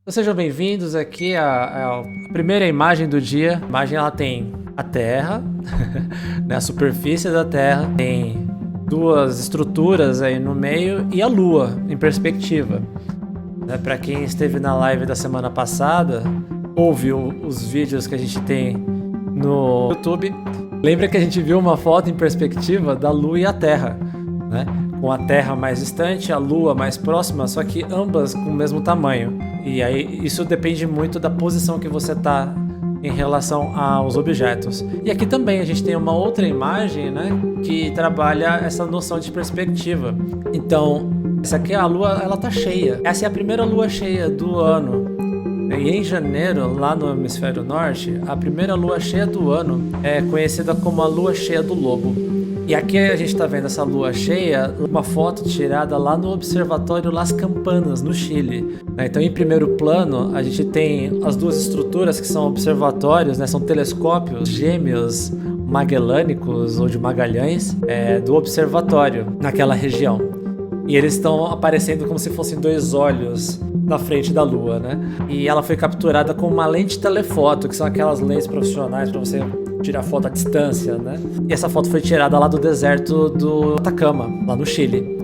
Sejam bem-vindos aqui à primeira imagem do dia. A imagem ela tem a Terra, né, a superfície da Terra, tem duas estruturas aí no meio e a Lua em perspectiva. Né, para quem esteve na live da semana passada, ouviu os vídeos que a gente tem no YouTube, lembra que a gente viu uma foto em perspectiva da Lua e a Terra, né? Com a Terra mais distante, a Lua mais próxima, só que ambas com o mesmo tamanho. E aí isso depende muito da posição que você está em relação aos objetos. E aqui também a gente tem uma outra imagem, né, que trabalha essa noção de perspectiva. Então, essa aqui a Lua, ela tá cheia. Essa é a primeira Lua cheia do ano. E em janeiro, lá no hemisfério norte, a primeira Lua cheia do ano é conhecida como a Lua cheia do Lobo. E aqui a gente está vendo essa lua cheia, uma foto tirada lá no Observatório Las Campanas, no Chile. Então, em primeiro plano, a gente tem as duas estruturas que são observatórios, né? São telescópios gêmeos magelânicos ou de Magalhães do observatório naquela região. E eles estão aparecendo como se fossem dois olhos na frente da Lua, né? E ela foi capturada com uma lente telefoto, que são aquelas lentes profissionais para você tirar foto à distância, né? E essa foto foi tirada lá do deserto do Atacama, lá no Chile.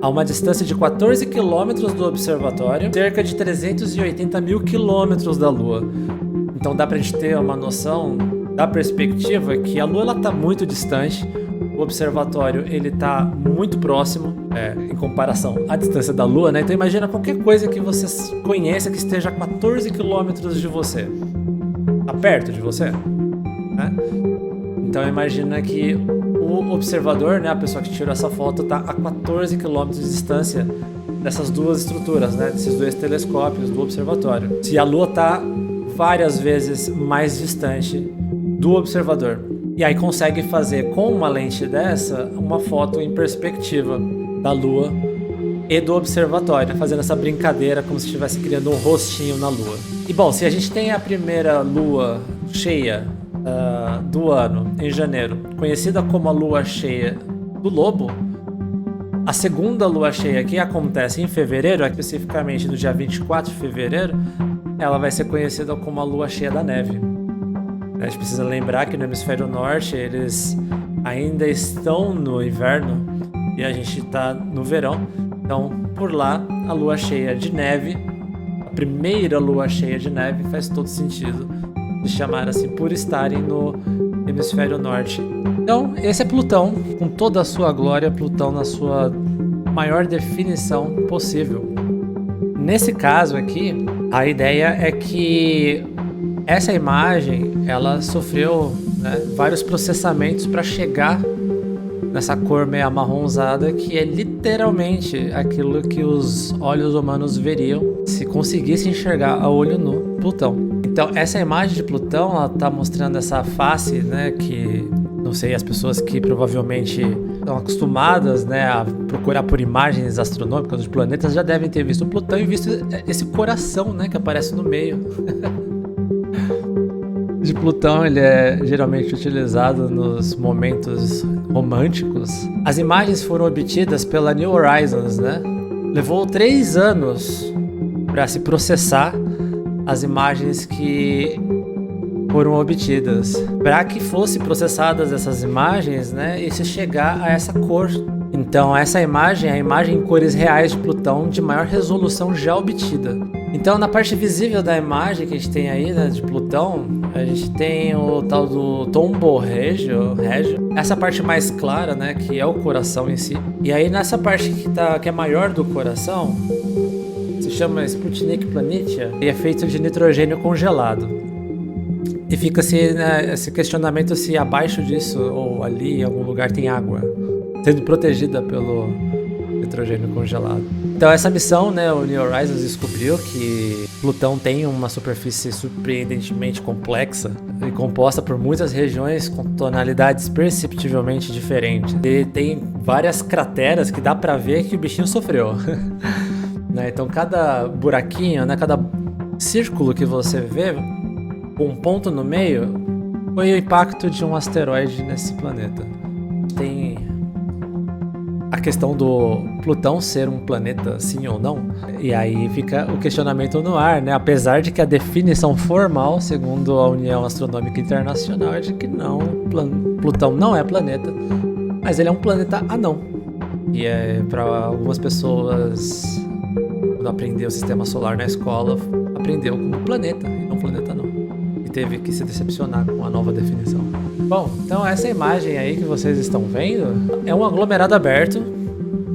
A uma distância de 14 quilômetros do observatório, cerca de 380 mil quilômetros da Lua. Então dá pra gente ter uma noção da perspectiva que a Lua ela tá muito distante, o observatório ele tá muito próximo, em comparação à distância da Lua, né? Então imagina qualquer coisa que você conheça que esteja a 14 quilômetros de você. Tá perto de você? Né? Então imagina que o observador, né, a pessoa que tirou essa foto, está a 14 km de distância dessas duas estruturas, né, desses dois telescópios do observatório. Se a Lua está várias vezes mais distante do observador. E aí consegue fazer com uma lente dessa uma foto em perspectiva da Lua e do observatório, fazendo essa brincadeira como se estivesse criando um rostinho na Lua. E bom, se a gente tem a primeira Lua cheia do ano, em janeiro, conhecida como a Lua cheia do Lobo, a segunda Lua cheia que acontece em fevereiro, especificamente no dia 24 de fevereiro, ela vai ser conhecida como a Lua cheia da neve. A gente precisa lembrar que no hemisfério norte eles ainda estão no inverno e a gente está no verão, então por lá a Lua cheia de neve, a primeira Lua cheia de neve, faz todo sentido de chamar assim por estarem no hemisfério norte. Então, esse é Plutão, com toda a sua glória, Plutão na sua maior definição possível. Nesse caso aqui, a ideia é que essa imagem, ela sofreu, né, vários processamentos para chegar nessa cor meio amarronzada, que é literalmente aquilo que os olhos humanos veriam se conseguissem enxergar a olho nu Plutão. Então, essa imagem de Plutão, ela tá mostrando essa face, né, que, não sei, as pessoas que provavelmente estão acostumadas, né, a procurar por imagens astronômicas dos planetas já devem ter visto Plutão e visto esse coração, né, que aparece no meio. De Plutão, ele é geralmente utilizado nos momentos românticos. As imagens foram obtidas pela New Horizons, né? Levou 3 anos para se processar as imagens que foram obtidas, para que fossem processadas essas imagens, né, e se chegar a essa cor. Então essa imagem é a imagem em cores reais de Plutão de maior resolução já obtida. Então na parte visível da imagem que a gente tem aí, né, de Plutão, a gente tem o tal do tombo regio, essa parte mais clara, né, que é o coração em si. E aí nessa parte que é maior do coração, se chama Sputnik Planitia e é feito de nitrogênio congelado. E fica-se, né, esse questionamento se abaixo disso ou ali em algum lugar tem água, sendo protegida pelo nitrogênio congelado. Então essa missão, né, o New Horizons descobriu que Plutão tem uma superfície surpreendentemente complexa e composta por muitas regiões com tonalidades perceptivelmente diferentes. E tem várias crateras que dá pra ver que o bichinho sofreu. Então cada buraquinho, né, cada círculo que você vê, com um ponto no meio, foi o impacto de um asteroide nesse planeta. Tem questão do Plutão ser um planeta, sim ou não. E aí fica o questionamento no ar, né? Apesar de que a definição formal, segundo a União Astronômica Internacional, é de que não, Plutão não é planeta, mas ele é um planeta anão. E para algumas pessoas, quando aprendeu o sistema solar na escola, aprendeu como planeta e não planeta não. E teve que se decepcionar com a nova definição. Bom, então essa imagem aí que vocês estão vendo é um aglomerado aberto.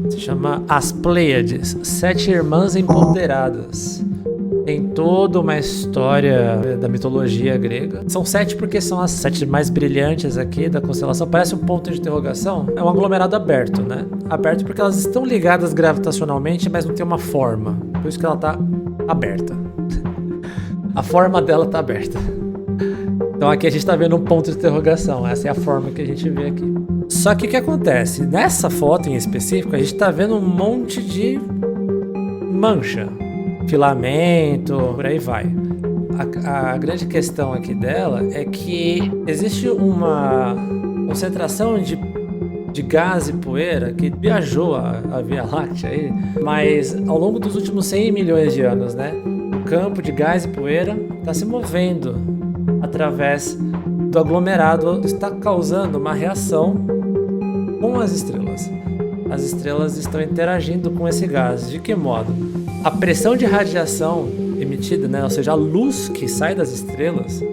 Se chama As Pleiades, 7 irmãs empoderadas. Tem toda uma história da mitologia grega. São 7 porque são as 7 mais brilhantes aqui da constelação. Parece um ponto de interrogação. É um aglomerado aberto, né? Aberto porque elas estão ligadas gravitacionalmente, mas não tem uma forma. Por isso que ela tá aberta. A forma dela tá aberta. Então aqui a gente tá vendo um ponto de interrogação. Essa é a forma que a gente vê aqui. Só que o que acontece? Nessa foto em específico, a gente tá vendo um monte de mancha. Filamento, por aí vai. A grande questão aqui dela é que existe uma concentração de gás e poeira que viajou a Via Láctea aí, mas ao longo dos últimos 100 milhões de anos, né? O campo de gás e poeira está se movendo através do aglomerado, está causando uma reação com as estrelas. As estrelas estão interagindo com esse gás. De que modo? A pressão de radiação emitida, né, ou seja, a luz que sai das estrelas,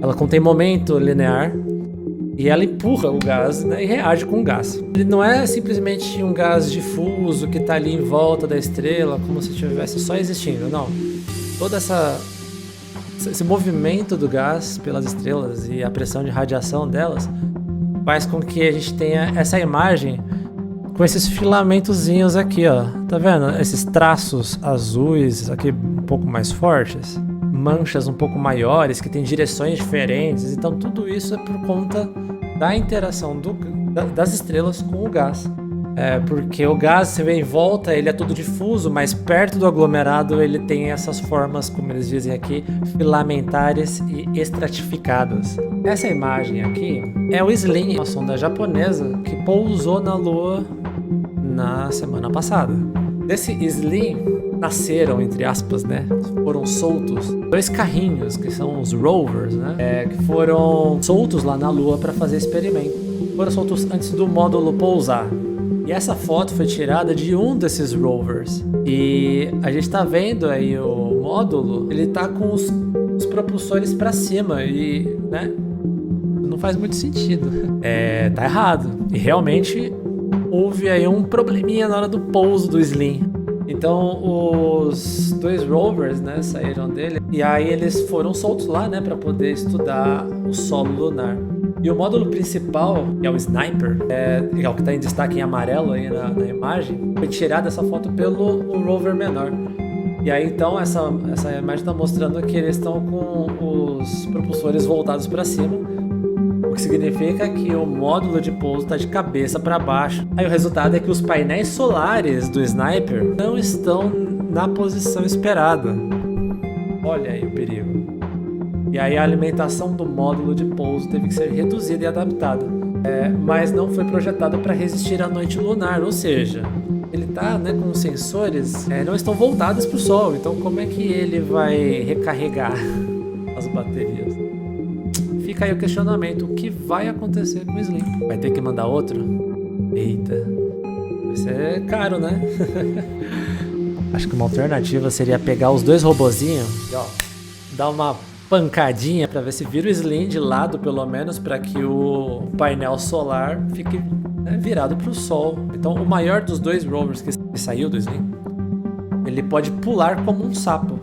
ela contém momento linear e ela empurra o gás, né, e reage com o gás. Ele não é simplesmente um gás difuso que está ali em volta da estrela, como se estivesse só existindo, não. Todo esse movimento do gás pelas estrelas e a pressão de radiação delas faz com que a gente tenha essa imagem com esses filamentozinhos aqui, ó. Tá vendo? Esses traços azuis aqui um pouco mais fortes. Manchas um pouco maiores, que tem direções diferentes. Então tudo isso é por conta da interação das estrelas com o gás. Porque o gás, você vê em volta, ele é todo difuso, mas perto do aglomerado ele tem essas formas, como eles dizem aqui, filamentares e estratificadas. Essa imagem aqui é o SLIM, uma sonda japonesa que pousou na Lua na semana passada. Desse SLIM nasceram, entre aspas, né? Foram soltos 2 carrinhos, que são os rovers, né? Que foram soltos lá na Lua para fazer experimento. Foram soltos antes do módulo pousar. E essa foto foi tirada de um desses rovers. E a gente tá vendo aí o módulo, ele tá com os propulsores para cima e, né? Não faz muito sentido. Tá errado. E realmente houve aí um probleminha na hora do pouso do SLIM. Então os 2 rovers, né, saíram dele e aí eles foram soltos lá, né, para poder estudar o solo lunar. E o módulo principal, que é o Sniper, é o que está em destaque em amarelo aí na imagem, foi tirado essa foto pelo rover menor. E aí então essa imagem está mostrando que eles estão com os propulsores voltados para cima, o que significa que o módulo de pouso está de cabeça para baixo. Aí o resultado é que os painéis solares do Sniper não estão na posição esperada. Olha aí o perigo. E aí a alimentação do módulo de pouso teve que ser reduzida e adaptada. Mas não foi projetado para resistir à noite lunar, ou seja, ele está, né, com os sensores não estão voltados para o Sol. Então como é que ele vai recarregar as baterias? Fica aí o questionamento, o que vai acontecer com o SLIM? Vai ter que mandar outro? Eita, vai ser caro, né? Acho que uma alternativa seria pegar os 2 robozinhos e, ó, dar uma pancadinha para ver se vira o SLIM de lado, pelo menos, para que o painel solar fique, né, virado para o Sol. Então o maior dos 2 rovers que saiu do SLIM, ele pode pular como um sapo.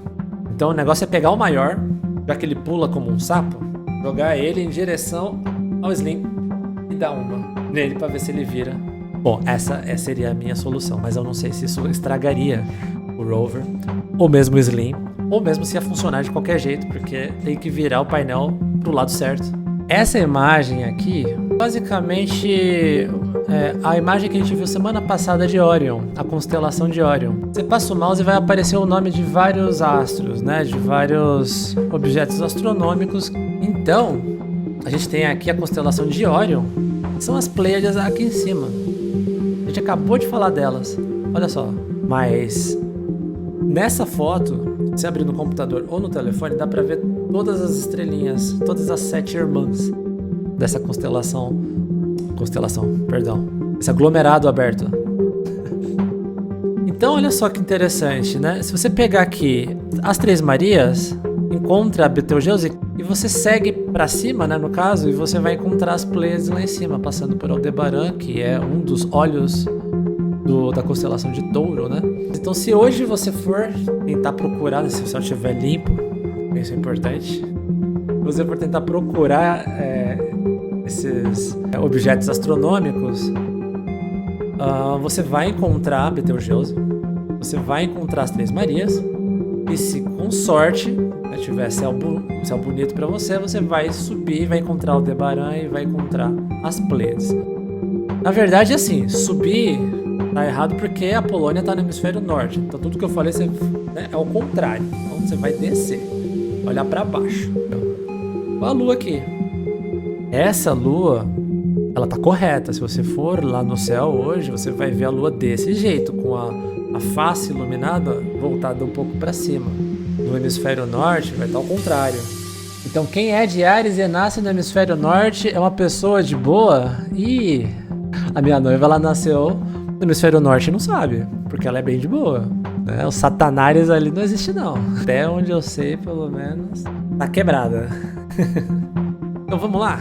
Então o negócio é pegar o maior, já que ele pula como um sapo, jogar ele em direção ao SLIM e dar uma nele para ver se ele vira. Bom, essa seria a minha solução, mas eu não sei se isso estragaria o rover, ou mesmo o SLIM, ou mesmo se ia funcionar de qualquer jeito, porque tem que virar o painel pro lado certo. Essa imagem aqui, basicamente, a imagem que a gente viu semana passada de Orion, a constelação de Orion. Você passa o mouse e vai aparecer o nome de vários astros, né, de vários objetos astronômicos. Então, a gente tem aqui a constelação de Orion, que são as Pleiades aqui em cima. A gente acabou de falar delas. Olha só. Mas nessa foto, se abrir no computador ou no telefone, dá pra ver todas as estrelinhas, todas as 7 irmãs dessa constelação, perdão, esse aglomerado aberto. Então olha só que interessante, né? Se você pegar aqui as Três Marias, encontra a Betelgeuse e você segue pra cima, né, no caso, e você vai encontrar as Pleiades lá em cima, passando por Aldebaran, que é um dos olhos da constelação de Touro, né? Então se hoje você for tentar procurar, se o céu estiver limpo, isso é importante, se você for tentar procurar esses objetos astronômicos, você vai encontrar a Betelgeuse, você vai encontrar as Três Marias, e se com sorte tiver céu bonito para você, você vai subir, vai encontrar Aldebaran e vai encontrar as Pleiades. Na verdade, assim, subir tá errado porque a Polônia tá no hemisfério norte. Então tudo que eu falei é o contrário. Então você vai descer, olhar para baixo. Olha a lua aqui. Essa lua, ela tá correta. Se você for lá no céu hoje, você vai ver a lua desse jeito, com a face iluminada voltada um pouco para cima. No hemisfério norte vai estar ao contrário. Então quem é de Áries e nasce no hemisfério norte é uma pessoa de boa. E a minha noiva, ela nasceu no hemisfério norte e não sabe, porque ela é bem de boa, né? O Satanares ali não existe não. Até onde eu sei, pelo menos, tá quebrada. Então vamos lá.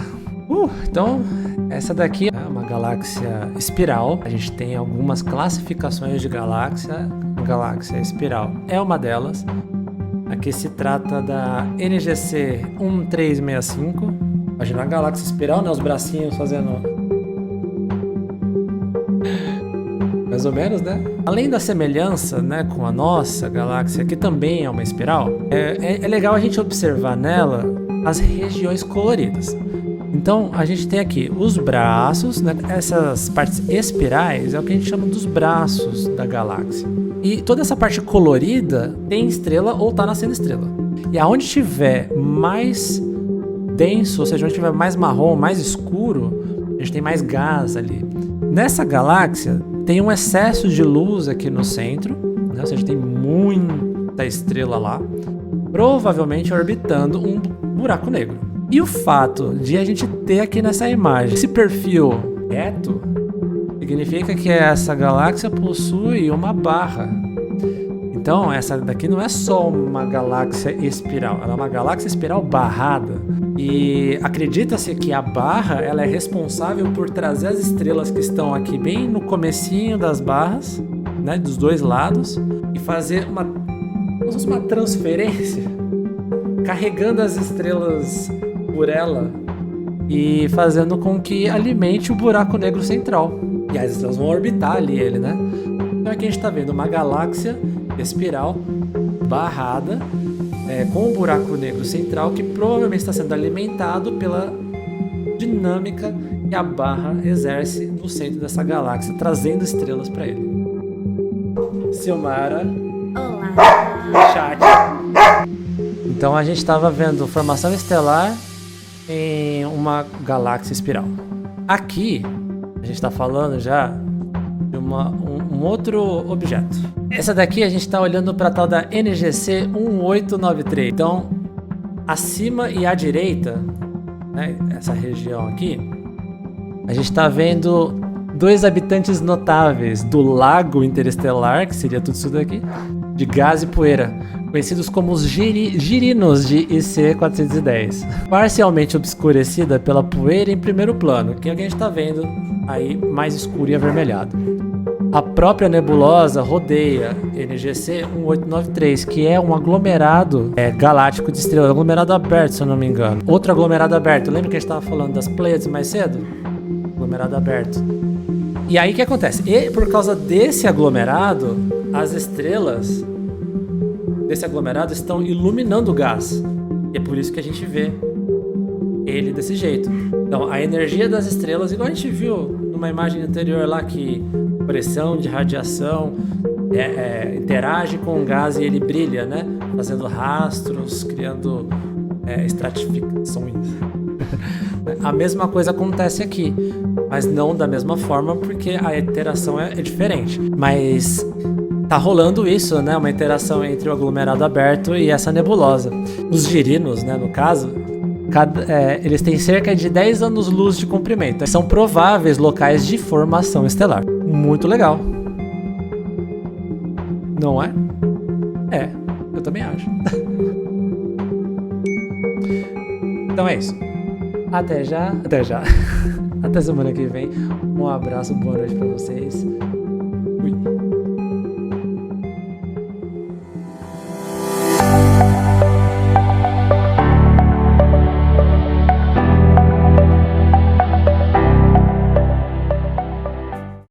Então essa daqui é uma galáxia espiral. A gente tem algumas classificações de galáxia. A galáxia espiral é uma delas. Aqui se trata da NGC 1365. Imagina a galáxia espiral, né? Os bracinhos fazendo... mais ou menos, né? Além da semelhança, né, com a nossa galáxia, que também é uma espiral, é legal a gente observar nela as regiões coloridas. Então, a gente tem aqui os braços, né? Essas partes espirais é o que a gente chama dos braços da galáxia. E toda essa parte colorida tem estrela ou tá nascendo estrela. E aonde tiver mais denso, ou seja, onde tiver mais marrom, mais escuro, a gente tem mais gás ali. Nessa galáxia tem um excesso de luz aqui no centro, né? Ou seja, tem muita estrela lá, provavelmente orbitando um buraco negro. E o fato de a gente ter aqui nessa imagem esse perfil reto significa que essa galáxia possui uma barra. Então essa daqui não é só uma galáxia espiral, ela é uma galáxia espiral barrada. E acredita-se que a barra, ela é responsável por trazer as estrelas que estão aqui bem no comecinho das barras, né, dos dois lados, e fazer uma transferência, carregando as estrelas por ela e fazendo com que alimente o buraco negro central. E as estrelas vão orbitar ali ele, né? Então aqui a gente está vendo uma galáxia espiral barrada, com um buraco negro central que provavelmente está sendo alimentado pela dinâmica que a barra exerce no centro dessa galáxia, trazendo estrelas para ele. Silmara. Olá. Chat. Então a gente estava vendo formação estelar em uma galáxia espiral. Aqui a gente está falando já de um outro objeto. Essa daqui a gente está olhando para a tal da NGC 1893. Então, acima e à direita, né, essa região aqui, a gente está vendo dois habitantes notáveis do lago interestelar, que seria tudo isso daqui, de gás e poeira, conhecidos como os girinos de IC 410, parcialmente obscurecida pela poeira em primeiro plano, que é o que a gente está vendo aí mais escuro e avermelhado. A própria nebulosa rodeia NGC 1893, que é um aglomerado galáctico de estrelas, aglomerado aberto, se eu não me engano. Outro aglomerado aberto, lembra que a gente estava falando das Pleiades mais cedo? Aglomerado aberto. E aí o que acontece? E por causa desse aglomerado, as estrelas desse aglomerado estão iluminando o gás. E é por isso que a gente vê ele desse jeito. Então, a energia das estrelas, igual a gente viu numa imagem anterior lá, que pressão de radiação interage com o gás e ele brilha, né? Fazendo rastros, criando estratificações. A mesma coisa acontece aqui, mas não da mesma forma porque a interação é diferente. Mas tá rolando isso, né? Uma interação entre o aglomerado aberto e essa nebulosa. Os girinos, né, no caso, eles têm cerca de 10 anos-luz de comprimento. São prováveis locais de formação estelar. Muito legal. Não é? É, eu também acho. Então é isso. Até já. Até semana que vem. Um abraço, boa noite pra vocês.